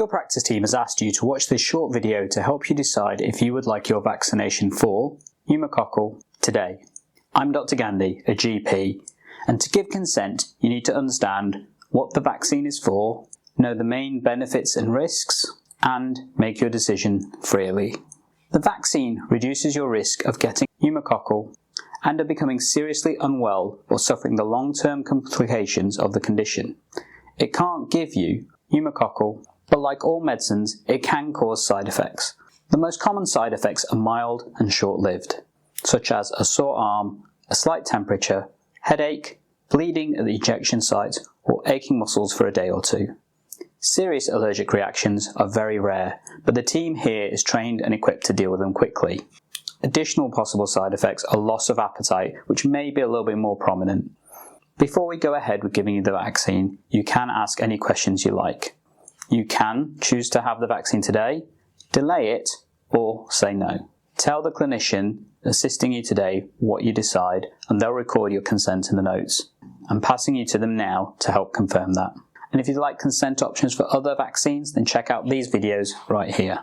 Your practice team has asked you to watch this short video to help you decide if you would like your vaccination for pneumococcal today. I'm Dr. Gandhi, a GP, and to give consent you need to understand what the vaccine is for, know the main benefits and risks, and make your decision freely. The vaccine reduces your risk of getting pneumococcal and of becoming seriously unwell or suffering the long-term complications of the condition. It can't give you pneumococcal, but like all medicines, it can cause side effects. The most common side effects are mild and short-lived, such as a sore arm, a slight temperature, headache, bleeding at the injection site, or aching muscles for a day or two. Serious allergic reactions are very rare, but the team here is trained and equipped to deal with them quickly. Additional possible side effects are loss of appetite, which may be a little bit more prominent. Before we go ahead with giving you the vaccine, you can ask any questions you like. You can choose to have the vaccine today, delay it, or say no. Tell the clinician assisting you today what you decide, and they'll record your consent in the notes. I'm passing you to them now to help confirm that. And if you'd like consent options for other vaccines, then check out these videos right here.